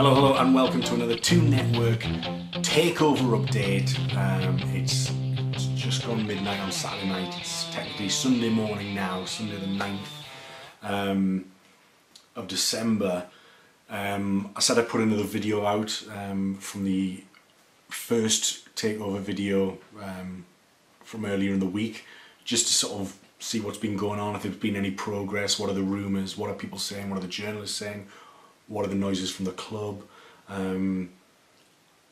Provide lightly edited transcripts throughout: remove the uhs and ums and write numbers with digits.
Hello, hello, and welcome to another Two Network Takeover update. It's just gone midnight on Saturday night. It's technically Sunday morning now, Sunday the 9th of December. I said I'd put another video out from the first Takeover video from earlier in the week, just to sort of see what's been going on, if there's been any progress, what are the rumours, what are people saying, what are the journalists saying, what are the noises from the club, and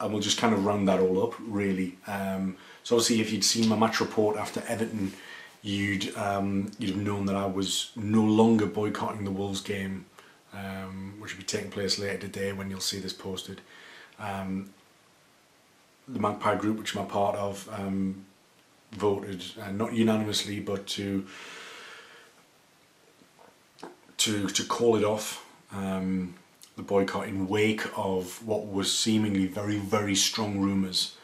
we'll just kind of round that all up, really. So obviously, if you'd seen my match report after Everton, you'd have known that I was no longer boycotting the Wolves game, which will be taking place later today when you'll see this posted. The Magpie group, which I'm a part of, voted, not unanimously, but to call it off, the boycott, in wake of what was seemingly very, very strong rumours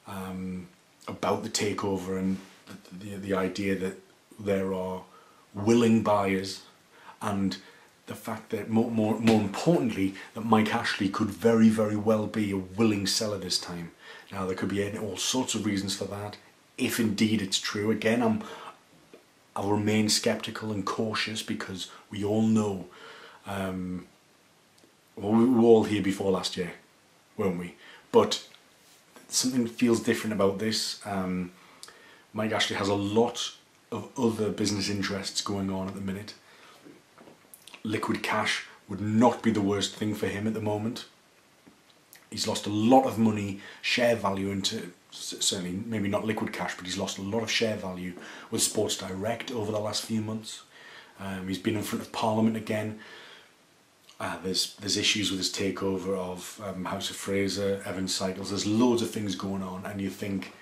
about the takeover, and the idea that there are willing buyers, and the fact that more importantly, that Mike Ashley could very, very well be a willing seller this time. Now, there could be all sorts of reasons for that, if indeed it's true. Again, I'll remain sceptical and cautious, because we all know, well, we were all here before last year, weren't we? But something feels different about this. Mike Ashley has a lot of other business interests going on at the minute. Liquid cash would not be the worst thing for him at the moment. He's lost a lot of money, share value, into, certainly maybe not liquid cash, but he's lost a lot of share value with Sports Direct over the last few months. He's been in front of Parliament again. There's issues with his takeover of House of Fraser, Evans Cycles. There's loads of things going on, and you think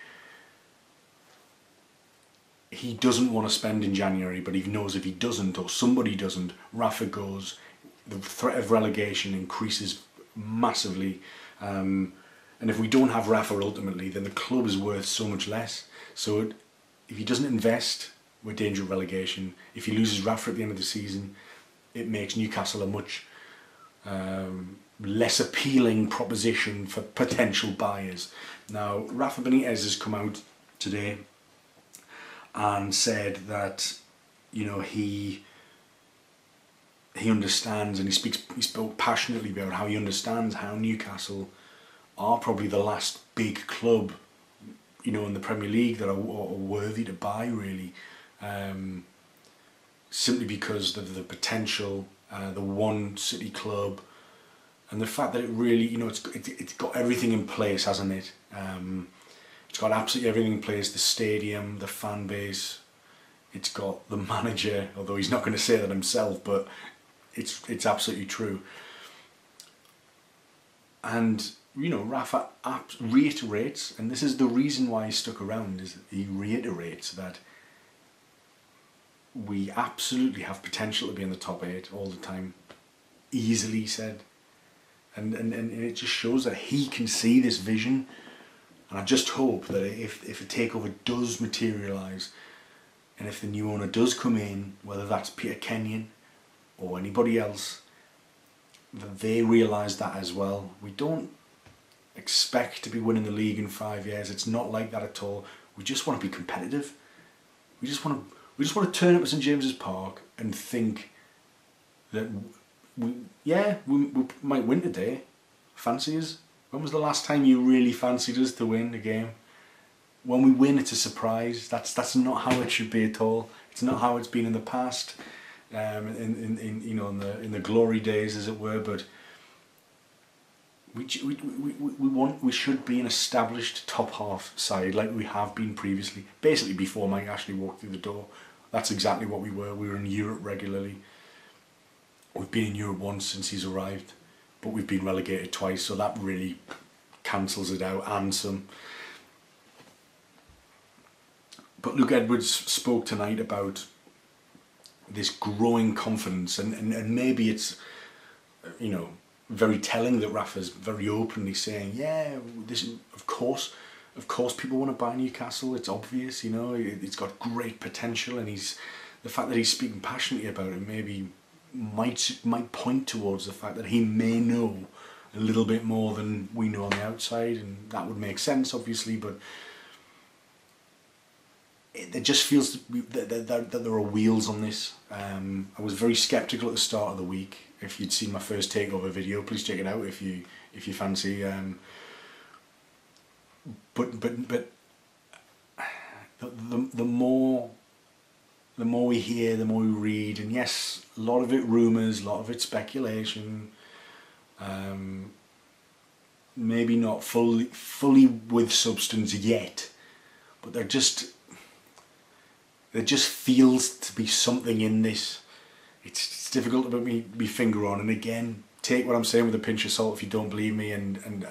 he doesn't want to spend in January, but he knows if he doesn't, or somebody doesn't, Rafa goes, the threat of relegation increases massively. And if we don't have Rafa ultimately, then the club is worth so much less. So if he doesn't invest, we're in danger of relegation. If he loses Rafa at the end of the season, it makes Newcastle a much less appealing proposition for potential buyers. Now, Rafa Benitez has come out today and said that, you know, he understands, and he spoke passionately about how he understands how Newcastle are probably the last big club, you know, in the Premier League that are worthy to buy, really, simply because of the potential, the one city club, and the fact that it really, you know, it's got everything in place, hasn't it? It's got absolutely everything in place: the stadium, the fan base. It's got the manager, although he's not going to say that himself, but it's absolutely true. And, you know, Rafa reiterates, and this is the reason why he stuck around, is he reiterates that we absolutely have potential to be in the top 8 all the time, easily, he said. And it just shows that he can see this vision. And I just hope that if a takeover does materialise, and if the new owner does come in, whether that's Peter Kenyon or anybody else, that they realise that as well. We don't expect to be winning the league in 5 years. It's not like that at all. We just want to be competitive. We just want to turn up at St James's Park and think that we might win today. Fancy us. When was the last time you really fancied us to win a game? When we win, it's a surprise. That's not how it should be at all. It's not how it's been in the past, in the glory days, as it were. But we should be an established top half side like we have been previously. Basically, before Mike Ashley walked through the door, that's exactly what we were. We were in Europe regularly. We've been in Europe once since he's arrived, but we've been relegated twice, so that really cancels it out, and some. But Luke Edwards spoke tonight about this growing confidence, and maybe it's, you know, very telling that Rafa's very openly saying, yeah, this, of course people want to buy Newcastle, it's obvious, you know, it's got great potential, and the fact that he's speaking passionately about it maybe might point towards the fact that he may know a little bit more than we know on the outside, and that would make sense, obviously, but it just feels that there are wheels on this. I was very sceptical at the start of the week. If you'd seen my first Takeover video, please check it out if you fancy. But the more we hear, the more we read, and yes, a lot of it rumours, a lot of it speculation. Maybe not fully with substance yet, but there just feels to be something in this. It's difficult to put my finger on, and again, take what I'm saying with a pinch of salt if you don't believe me, and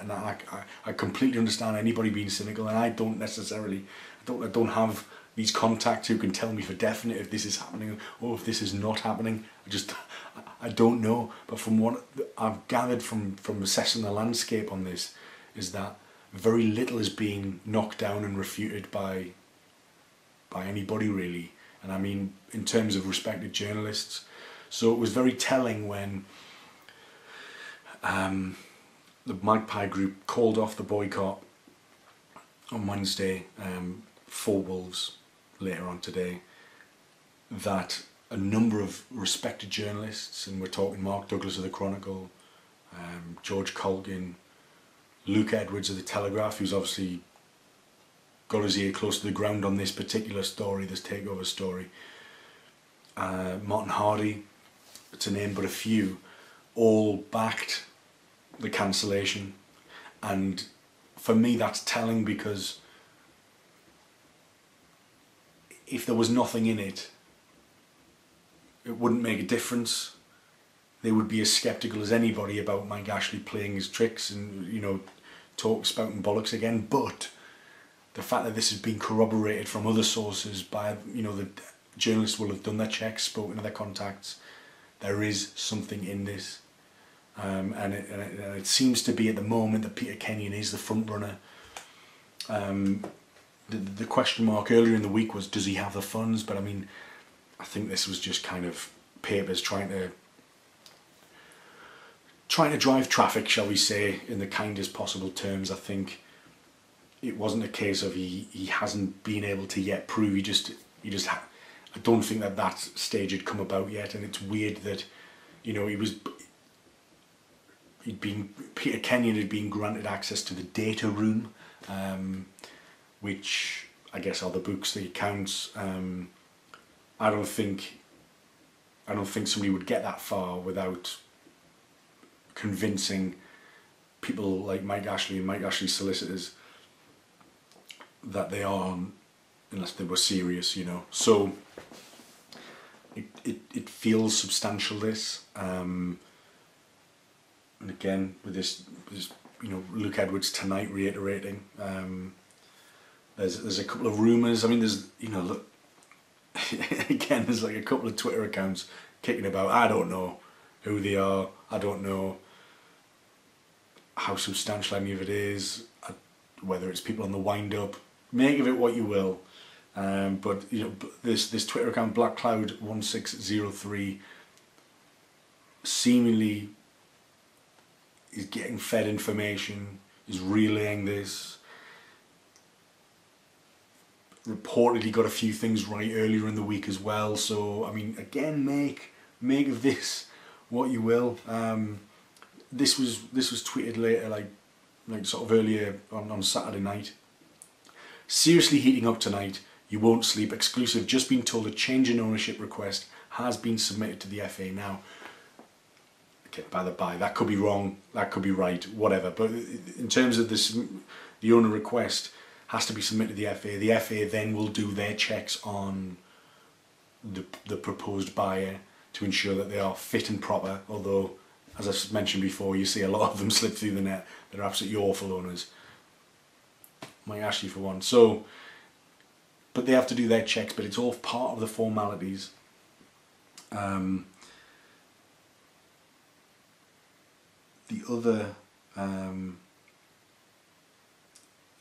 I completely understand anybody being cynical, and I don't necessarily, I don't have these contacts who can tell me for definite if this is happening or if this is not happening. I don't know, but from what I've gathered from assessing the landscape on this, is that very little is being knocked down and refuted by anybody really, and I mean in terms of respected journalists. So it was very telling when the Magpie group called off the boycott on Wednesday for Wolves later on today, that a number of respected journalists, and we're talking Mark Douglas of the Chronicle, George Colgan, Luke Edwards of the Telegraph, who's obviously got his ear close to the ground on this particular story, this Takeover story, Martin Hardy, to name but a few, all backed the cancellation. And for me that's telling, because if there was nothing in it, it wouldn't make a difference. They would be as sceptical as anybody about Mike Ashley playing his tricks and, you know, spouting bollocks again. But the fact that this has been corroborated from other sources by, you know, the journalists will have done their checks, spoken to their contacts, there is something in this. And it seems to be at the moment that Peter Kenyon is the front runner. The question mark earlier in the week was, does he have the funds? But I mean, I think this was just kind of papers trying to drive traffic, shall we say, in the kindest possible terms. I think it wasn't a case of he hasn't been able to yet prove. I don't think that stage had come about yet, and it's weird that, you know, Peter Kenyon had been granted access to the data room, which I guess are the books, the accounts. I don't think somebody would get that far without convincing people like Mike Ashley and Mike Ashley's solicitors that they are, unless they were serious, you know. So it feels substantial, this. And again, with this, you know, Luke Edwards tonight reiterating. There's a couple of rumours. I mean, there's, you know, look, again, there's like a couple of Twitter accounts kicking about. I don't know who they are. I don't know how substantial any of it is. Whether it's people on the wind up. Make of it what you will. But you know, this Twitter account, Black Cloud 1603, seemingly is getting fed information, is relaying this. Reportedly got a few things right earlier in the week as well. So I mean, again, make of this what you will. This was tweeted later, like sort of earlier on Saturday night. Seriously heating up tonight. You won't sleep. Exclusive. Just been told a change in ownership request has been submitted to the FA now. Okay, by the by, that could be wrong. That could be right. Whatever. But in terms of this, the owner request has to be submitted to the FA. The FA then will do their checks on the proposed buyer to ensure that they are fit and proper. Although, as I mentioned before, you see a lot of them slip through the net. They're absolutely awful owners. Mike Ashley for one. So, but they have to do their checks. But it's all part of the formalities. The other.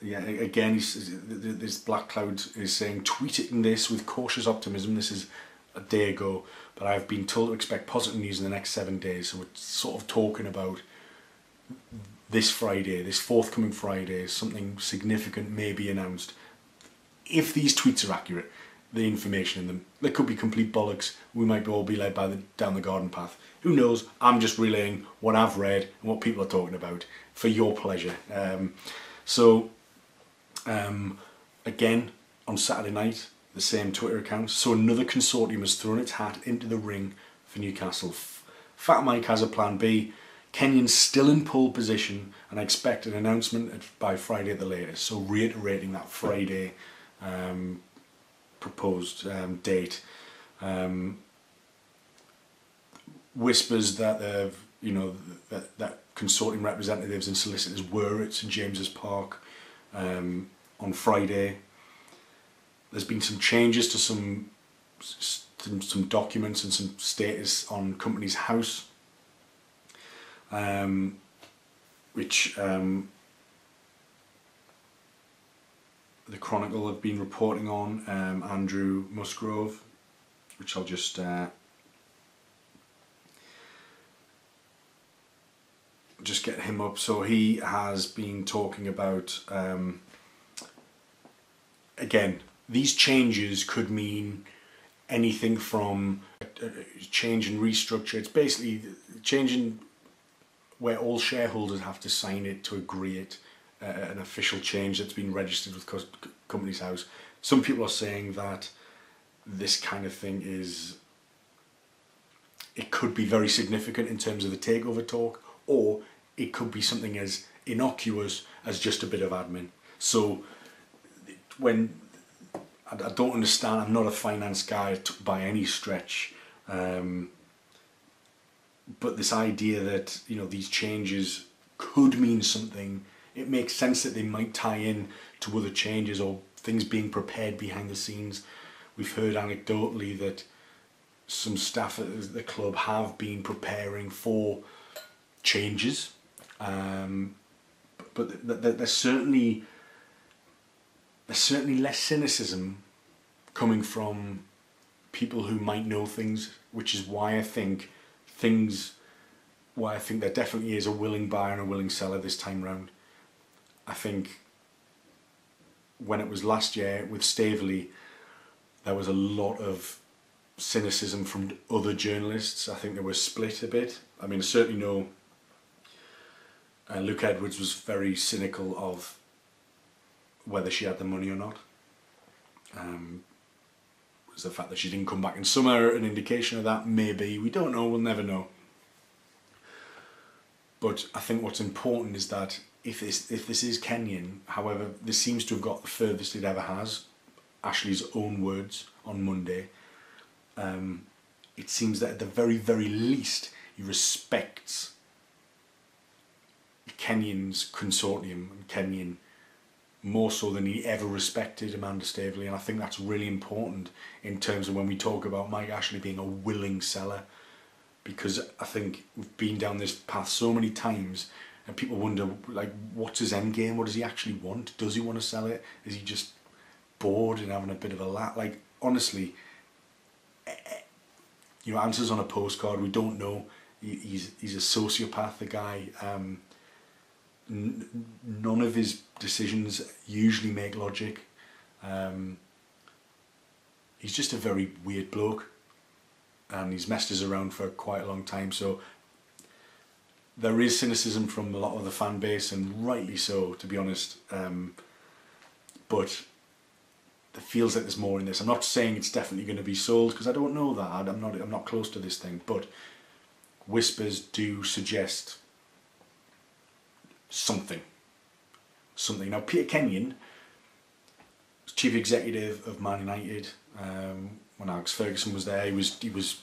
Yeah, again, this Black Cloud is saying, tweeting this with cautious optimism. This is a day ago, but I've been told to expect positive news in the next 7 days. So we're sort of talking about this Friday, this forthcoming Friday, something significant may be announced. If these tweets are accurate, the information in them, they could be complete bollocks. We might all be led down the garden path. Who knows? I'm just relaying what I've read and what people are talking about for your pleasure. Again, on Saturday night, the same Twitter account. So another consortium has thrown its hat into the ring for Newcastle. Fat Mike has a plan B. Kenyon's still in pole position, and I expect an announcement by Friday at the latest. So reiterating that Friday proposed date. Whispers that that consortium representatives and solicitors were at St James's Park on Friday. There's been some changes to some documents and some status on Company's House, which the Chronicle have been reporting on. Andrew Musgrove, which I'll just get him up. So he has been talking about, again, these changes could mean anything from a change in restructure. It's basically changing where all shareholders have to sign it to agree it, an official change that's been registered with Company's House. Some people are saying that this kind of thing it could be very significant in terms of the takeover talk, or it could be something as innocuous as just a bit of admin. So when I don't understand, I'm not a finance guy by any stretch, but this idea that these changes could mean something, it makes sense that they might tie in to other changes or things being prepared behind the scenes. We've heard anecdotally that some staff at the club have been preparing for changes, but there's certainly less cynicism coming from people who might know things, which is why I think there definitely is a willing buyer and a willing seller this time round. I think when it was last year with Staveley, there was a lot of cynicism from other journalists. I think they were split a bit. I mean, I certainly know Luke Edwards was very cynical of whether she had the money or not. Was the fact that she didn't come back in summer an indication of that? Maybe. We don't know. We'll never know. But I think what's important is that if this is Kenyon, however, this seems to have got the furthest it ever has. Ashley's own words on Monday. It seems that at the very, very least, he respects Kenyon's consortium and Kenyon more so than he ever respected Amanda Staveley, and I think that's really important in terms of when we talk about Mike Ashley being a willing seller, because I think we've been down this path so many times and people wonder, like, what's his end game? What does he actually want? Does he want to sell it? Is he just bored and having a bit of a laugh? Like, honestly, answers on a postcard, we don't know. He's a sociopath, the guy. None of his decisions usually make logic. He's just a very weird bloke, and he's messed us around for quite a long time. So there is cynicism from a lot of the fan base, and rightly so, to be honest. But it feels like there's more in this. I'm not saying it's definitely going to be sold, because I don't know that. I'm not close to this thing, but whispers do suggest something. Now, Peter Kenyon was chief executive of Man United when Alex Ferguson was there. He was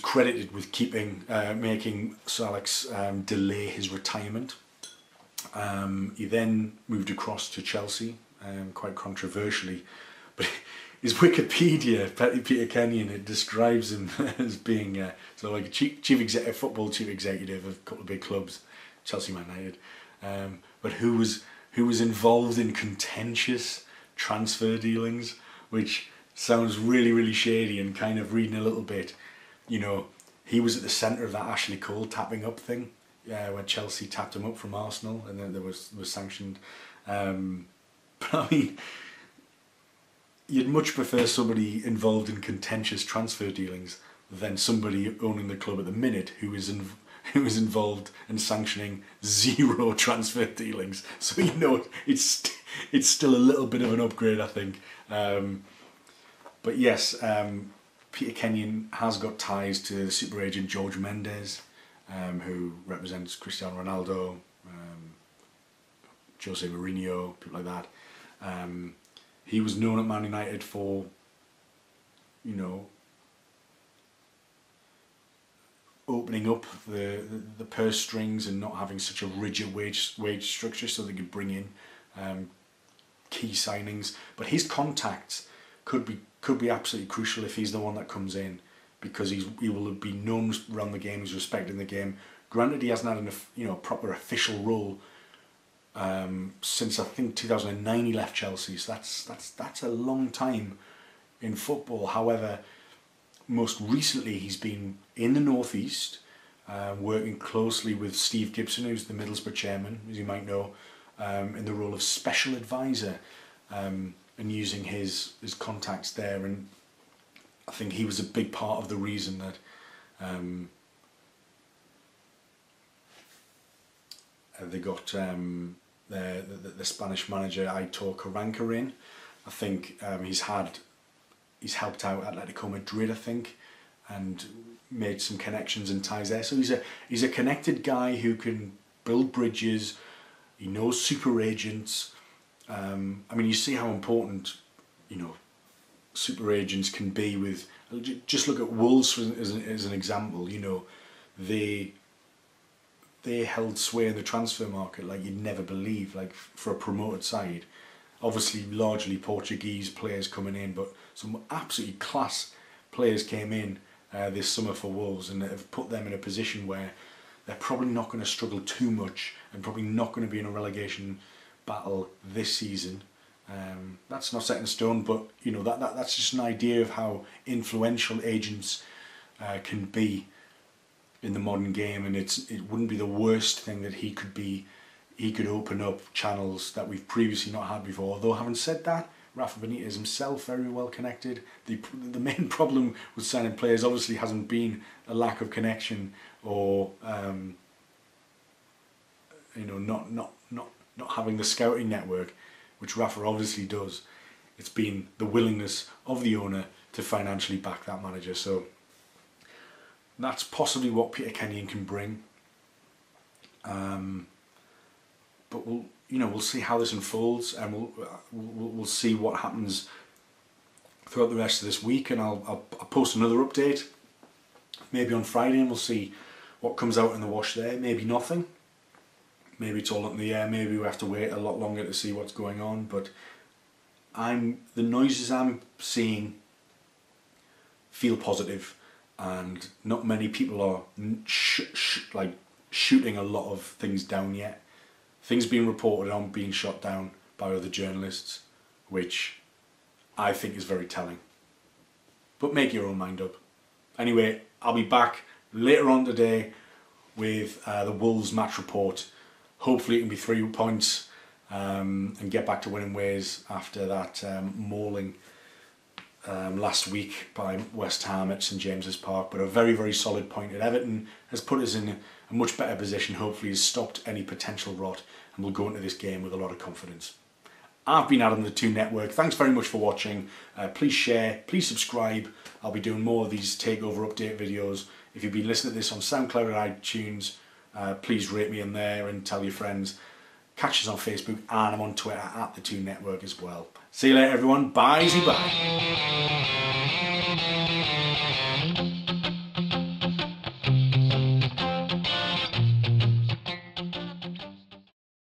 credited with making Sir Alex delay his retirement. He then moved across to Chelsea, quite controversially, but his Wikipedia, Peter Kenyon, it describes him as being like a football chief executive of a couple of big clubs, Chelsea, Man United, but who was involved in contentious transfer dealings, which sounds really, really shady. And kind of reading a little bit, he was at the centre of that Ashley Cole tapping up thing. when Chelsea tapped him up from Arsenal, and then there was sanctioned. But I mean, you'd much prefer somebody involved in contentious transfer dealings than somebody owning the club at the minute who is involved in sanctioning 0 transfer dealings. So you know it's still a little bit of an upgrade, I think. But yes, Peter Kenyon has got ties to the super agent George Mendes, who represents Cristiano Ronaldo, Jose Mourinho, people like that. He was known at Man United for, you know, opening up the purse strings and not having such a rigid wage structure, so they could bring in key signings. But his contacts could be absolutely crucial if he's the one that comes in, because he will be known around the game, he's respected in the game. Granted, he hasn't had a proper official role since I think 2009 he left Chelsea, so that's a long time in football. However, most recently he's been in the Northeast, working closely with Steve Gibson, who's the Middlesbrough chairman, as you might know, in the role of special advisor, and using his contacts there. And I think he was a big part of the reason that they got the Spanish manager Aitor Karanka in. I think he's helped out Atletico Madrid, I think, and made some connections and ties there. So he's a connected guy who can build bridges. He knows super agents. I mean, you see how important, you know, super agents can be with. Just look at Wolves as an example. You know, they held sway in the transfer market like you'd never believe. Like for a promoted side, obviously largely Portuguese players coming in, but some absolutely class players came in this summer for Wolves, and have put them in a position where they're probably not going to struggle too much, and probably not going to be in a relegation battle this season. That's not set in stone, but you know that's just an idea of how influential agents can be in the modern game, and it wouldn't be the worst thing that he could open up channels that we've previously not had before. Although having said that, Rafa Benitez himself very well connected. The main problem with signing players obviously hasn't been a lack of connection or you know not having the scouting network, which Rafa obviously does. It's been the willingness of the owner to financially back that manager. So that's possibly what Peter Kenyon can bring. But we'll see how this unfolds, and we'll see what happens throughout the rest of this week. And I'll post another update maybe on Friday, and we'll see what comes out in the wash there. Maybe nothing. Maybe it's all up in the air. Maybe we have to wait a lot longer to see what's going on. But the noises I'm seeing feel positive, and not many people are shooting a lot of things down yet. Things being reported on being shot down by other journalists, which I think is very telling. But make your own mind up. Anyway, I'll be back later on today with the Wolves match report. Hopefully it can be 3 points and get back to winning ways after that mauling last week by West Ham at St James's Park. But a very, very solid point at Everton has put us in a much better position. Hopefully has stopped any potential rot, and we'll go into this game with a lot of confidence. I've been Adam, the 2 Network. Thanks very much for watching. Please share, please subscribe. I'll be doing more of these takeover update videos. If you've been listening to this on SoundCloud and iTunes, please rate me in there and tell your friends. Catch us on Facebook, and I'm on Twitter at the 2 Network as well. See you later, everyone. Bye-bye.